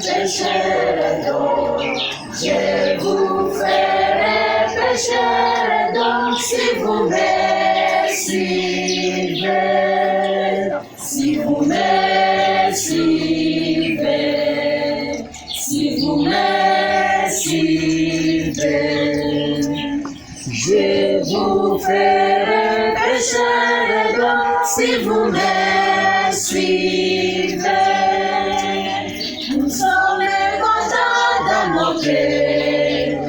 pécherez donc, je vous ferai pécher donc si vous me suivez, si vous me suivez, si vous me suivez, je vous ferai pécher donc si vous me suivez. Nous sommes contents dans nos cœurs,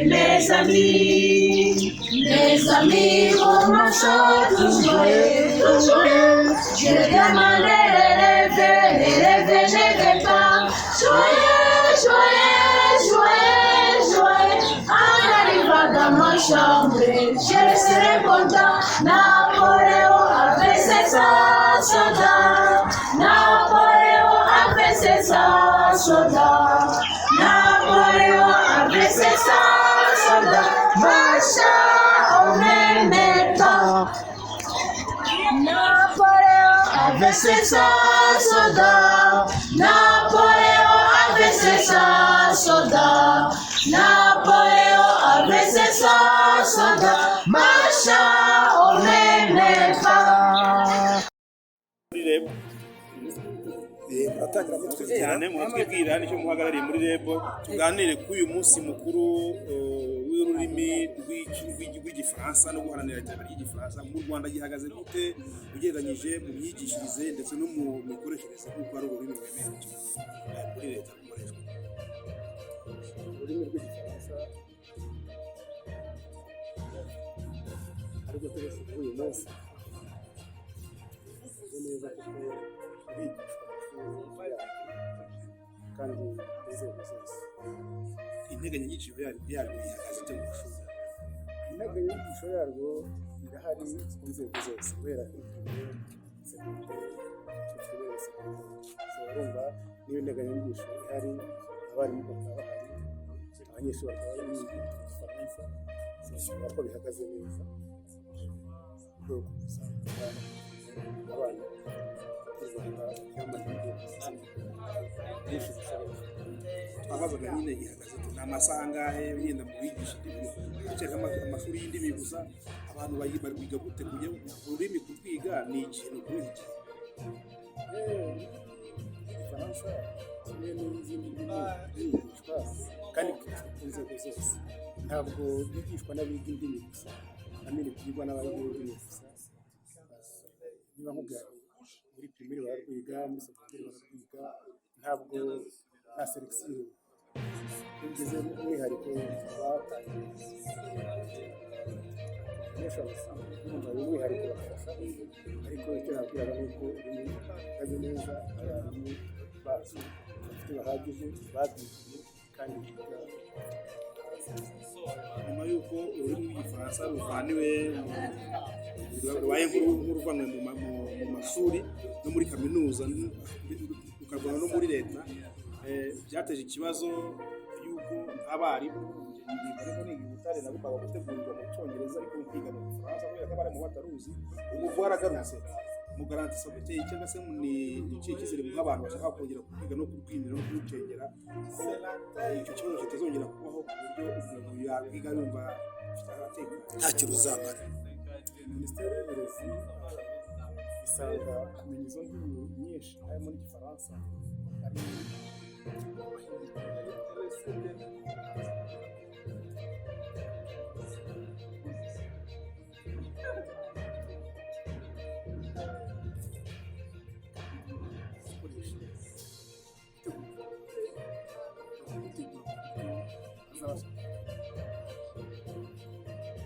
mes amis, comment tous joyeux, je demande les rêver, je vais pas, joyeux, en arrivant dans ma chambre, je serai content, Napoléon avec ses soldats, Napoléon avec ses soldats, Napoléon avec ses soldats, marcha au même temps. Napoléon avec ses soldats, Napoléon avec ses soldats, Napoléon avec ses soldats, marcha au même temps. muratangira mutwe cyane mwatwibwira nicyo muhagarariye muri REB tuganire kuri uyu munsi mukuru w'ururimi rw'igifaransa no guharanira iterambere ry'igifaransa mu Rwanda gihagaze gute ugereranyije mu myigishirize ndetse no mu mikoreshereze kuko ari ururimi rwemewe muri leta rukoreshwa. Ururimi rw'igifaransa ariko twese uyu munsi neza kuko bigishwa kandi inzego zose. Integanyanyigisho yarwo ihagaze ite mu mashuri? Integanyanyigisho yarwo irahari ku nzego zose guhera kuri urumva niba integanyanyigisho ihari abarimu bakaba bahari abanyeshuri bakaba bari mu Gifaransa zishyura ko bihagaze neza bwo gusanga abana twabazaga nyine ihagaze ni amasaha angahe yenda mu bigisha amashuri y'indimi gusa abantu biga gute kujya ururimi kurwiga ni ikintu kubera iki Igifaransa kimwe n'izindi ndimi zigishwa kandi ku nzego zose ntabwo bigishwa n'abiga indimi gusa kandi byigwa n'abiga indimi gusa niba nkubwira muri primeri bararwiga muri segonderi bararwiga ntabwo nta selekisiyo ugeze umwihariko batangiye numva uyu mwihariko bafasha ariko icyo nabwiraga ni uko ururimi ruhagaze neza abarimu bacu bafite bahagije babyigiye kandi biga nyuma y'uko ururimi rw'igifaransa ruvaniwe rubaye nk'uruvanwe mu mashuri no muri kaminuza rukarwana no muri leta byateje ikibazo y'uko abarimu barimo niga ubutare nabo baba gutegurirwa mu cyongereza ariko kwiga mu gifaransa kubera ko abarimu bataruzi ubu bwaragarutse mugaranti sabuteye cyangwa se ni ikihe cyizere nk'abantu bashaka kongera kwiga no kurwimira no kurucengera ko icyo kibazo kitazongera kubaho ku buryo umuntu yakwiga yumva ntacyo ruzamara. Minisiteri y'uburezi isanga kumenya izo ndimi nyinshi harimo n'igifaransa ari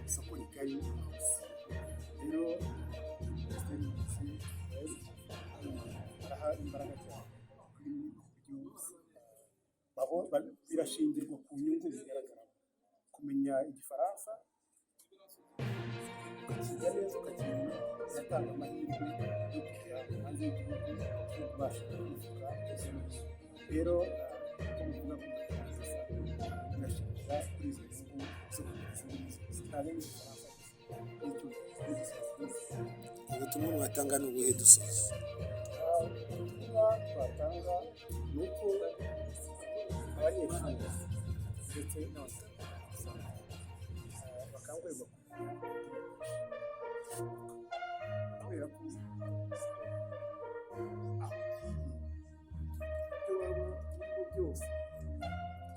isoko rigari rero imbaraga cyane birashingirwa ku nyungu bigaragara kumenya igifaransa ukakiga neza ukakimenya uzatanga amahirwe yo kujya hanze y'igihugu no kubasha kwifuza rero uko muvuga ko birashingira kuri izo nyungu zo zitanga igifaransa ubutumwa mwatanga ni ubuhe dusoza? Ubutumwa twatanga dusanga ni uko abanyeshuri ndetse n'abasanga bakangurirwa kubera ko ibyo waba urimo byose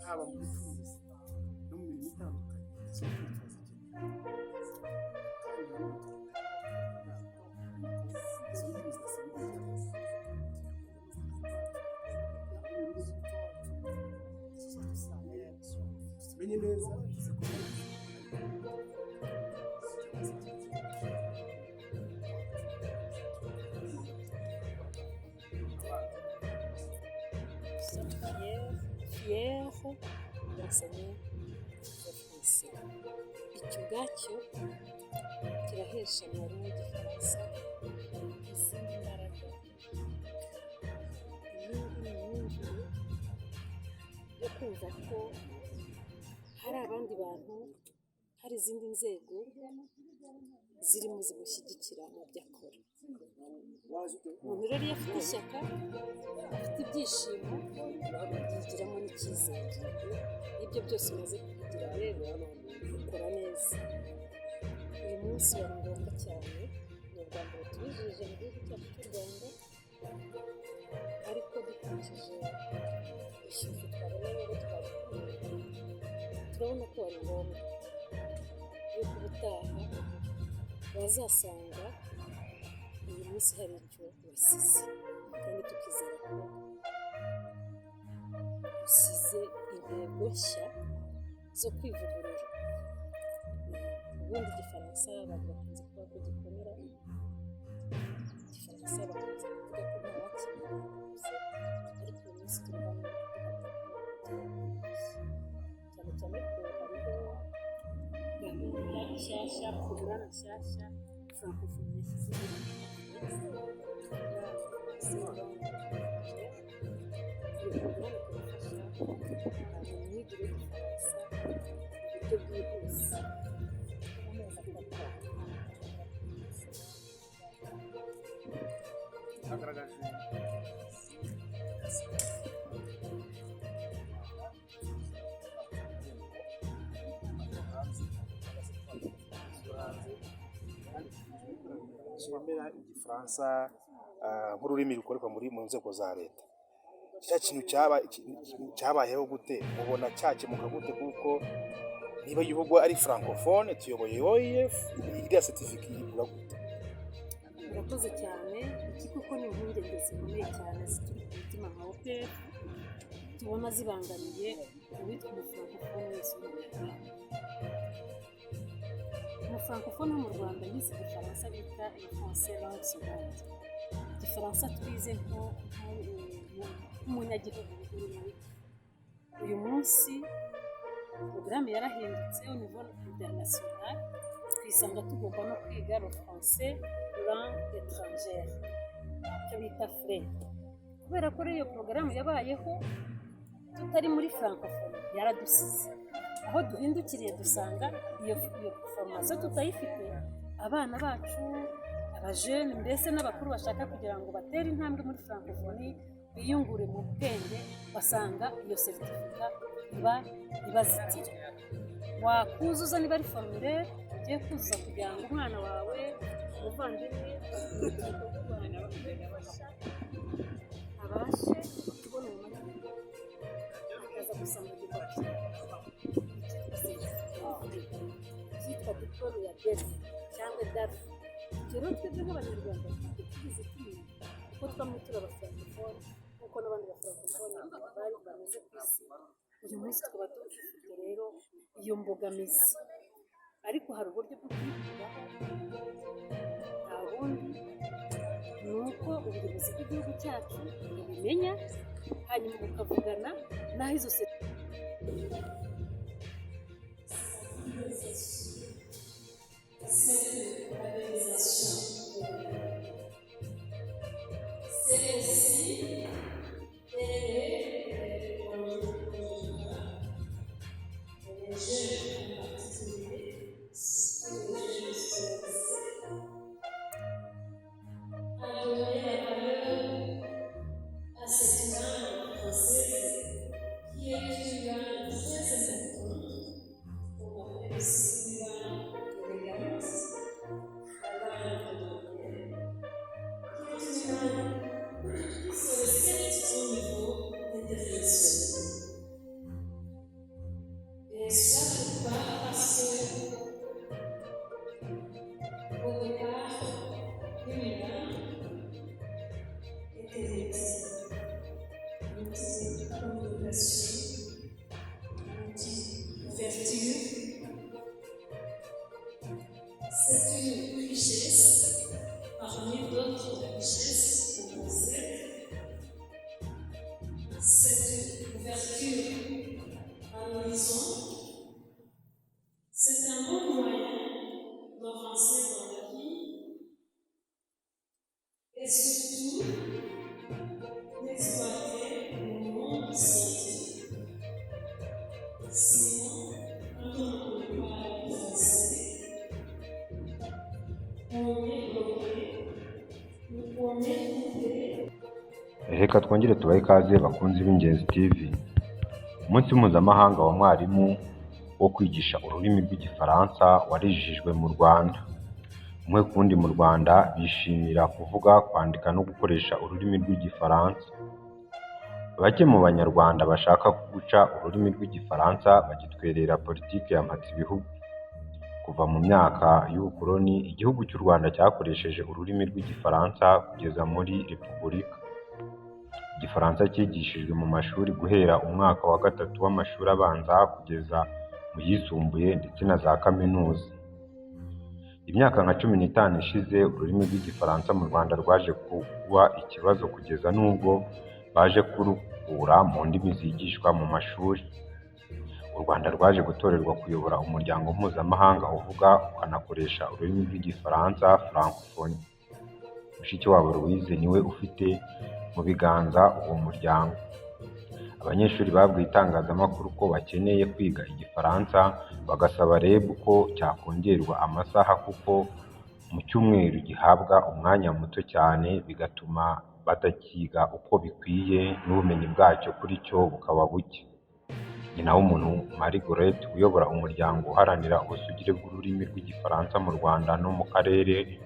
haba mu bucuruzi no mu mirimo itandukanye isoko tumenye neza fière d'enseigner le français. Icyo ubwacyo kirahesha mwarimu w'igifaransa izindi mbaraga. Iyindi ni imyumvire yo kumva ko hari abandi bantu, hari izindi nzego zirimo zimushyigikira mu byo akora. Umuntu rero iyo afite ishyaka, afite ibyishimo, yigiramo n'icyizere. Ibyo byose umaze kubigira rero ukora neza. Uyu munsi wari ngombwa cyane, ni ubwa mbere tubijije mu gihugu cyacu cy'u Rwanda, ariko dukurikije ishusho twabona rero twabikora, turabona ko wari ngombwa yuko ubutaha bazasanga uyu munsi hari icyo wasize, kandi tukizera ko usize intego nshya zo kwivugurura. Ubundi igifaransa abantu bakunze kuvuga ko gikomera, igifaransa bakunze kuvuga ko nta wakimenya gusa, ariko uyu munsi turi hano cyane cyane ko hariho gahunda nshyashya, porogaramu nshyashya francophonie yashyizeho iyo porogaramu ikabafasha mu myigire y'igifaransa mu buryo bwihuse. hagaragaje cyemera igifaransa nk'ururimi rukoreshwa mu nzego za leta. Cya kintu cyabayeho gute, mubona cyakemuka gute? Kuko niba igihugu ari francophone tuyoboye OIF, iriya certificat ibura gute? Murakoze cyane. Iki kuko ni impungenge zikomeye cyane zituri ku mutima nka OPF, tubona zibangamiye uwitwa umufrancofone wese uri mu Rwanda. Umufrancofone wo mu Rwanda yize igifaransa bita français langue seconde. Igifaransa twize nk'umunyagihugu. Uyu munsi porogaramu yarahindutse au niveau international, twisanga tugomba no kwiga le français langue étrangère, icyo bita FLE. Kubera ko iyo porogaramu yabayeho tutari muri francophone, yaradusize. Aho duhindukiriye dusanga iyo formation tutayifite, abana bacu, abajene mbese n'abakuru bashaka kugira ngo batere intambwe muri francophonie, biyungure mu bwenge, basanga iyo certificat ibazitira. Wakuzuza niba ari formulaire ugiye kuzuza kugira ngo umwana wawe, umuvandimwe abashe kubona umwanya akaza gusanga igipapuro cyitwa diplome ya DEF cyangwa DAF. Ibyo rero twebwe nk'abanyarwanda tugize tumenya kuko twamwe turi abafrancofone nk'uko n'abandi bafrancofone bari bameze ku isi. Uyu munsi tukaba dufite rero iyo mbogamizi, ariko hari uburyo bwo kuyikuraho. Nta bundi ni uko ubuyobozi bw'igihugu cyacu bubimenya, hanyuma bukavugana n'aho izo à cette cette ouverture à l'horizon, c'est un bon moyen d'avancer dans la vie et surtout d'exploiter le monde scientifique. Sinon, quand on ne peut pas avancer, on est bloqué, on est coupé. Reka twongere tubahe ikaze bakunzi b'Ingenzi TV. Umunsi mpuzamahanga wa mwarimu wo kwigisha ururimi rw'Igifaransa warijijwe mu Rwanda. Umwe ku wundi mu Rwanda bishimira kuvuga, kwandika no gukoresha ururimi rw'Igifaransa. Bake mu Banyarwanda bashaka guca ururimi rw'Igifaransa bagitwerera politiki ya mpatsibihugu. Kuva mu myaka y'ubukoloni, igihugu cy'u Rwanda cyakoresheje ururimi rw'Igifaransa kugeza muri Repubulika. Igifaransa cyigishijwe mu mashuri guhera umwaka wa gatatu w'amashuri abanza kugeza mu yisumbuye ndetse na za kaminuza. Imyaka nka 15 ishize ururimi rw'Igifaransa mu Rwanda rwaje kuba ikibazo kugeza n'ubwo baje kurukura mu ndimi zigishwa mu mashuri. U Rwanda rwaje gutorerwa kuyobora umuryango mpuzamahanga uvuga ukanakoresha ururimi rw'Igifaransa Francophonie. Mushikiwabo Louise niwe ufite mu biganza uwo muryango. Abanyeshuri babwiye itangazamakuru ko bakeneye kwiga Igifaransa, bagasaba REB ko cyakongerwa amasaha kuko mu cyumweru gihabwa umwanya muto cyane, bigatuma batakiga uko bikwiye n'ubumenyi bwacyo kuri cyo bukaba buke. Nyina w'umuntu Marie Gorette uyobora umuryango uharanira ubusugire bw'ururimi rw'Igifaransa mu Rwanda no mu karere,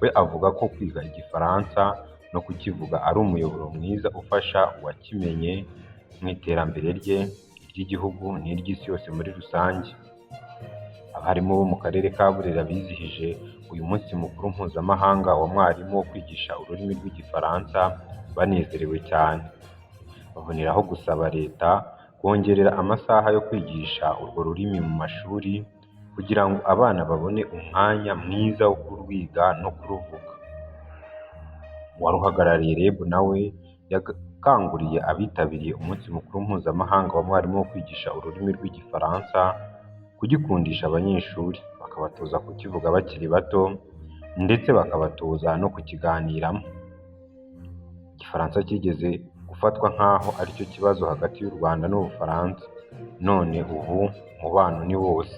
we avuga ko kwiga Igifaransa no kukivuga ari umuyoboro mwiza ufasha uwakimenye mu iterambere rye, iry'igihugu n'iry'isi yose muri rusange. Abarimu bo mu karere ka Burera bizihije uyu munsi mukuru mpuzamahanga wa mwarimu wo kwigisha ururimi rw'Igifaransa banezerewe cyane. Baboneraho gusaba leta kongerera amasaha yo kwigisha urwo rurimi mu mashuri kugira ngo abana babone umwanya mwiza wo kurwiga no kuruvuga. Uwaruhagarariye REB nawe yakanguriye abitabiriye umunsi mukuru mpuzamahanga wa mwarimu wo kwigisha ururimi rw'Igifaransa kugikundisha abanyeshuri, bakabatoza kukivuga bakiri bato ndetse bakabatoza no kukiganiramo. Igifaransa kigeze gufatwa nk'aho aricyo kibazo hagati y'u Rwanda n'Ubufaransa, none ubu umubano ni wose.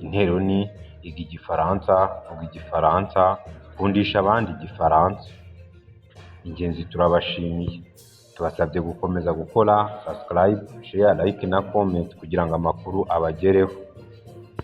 Intero ni iga Igifaransa, vuga Igifaransa, kundisha abandi Igifaransa. Ingenzi turabashimiye, tubasabye gukomeza gukora subscribe, share, like na comment kugira ngo amakuru abagereho.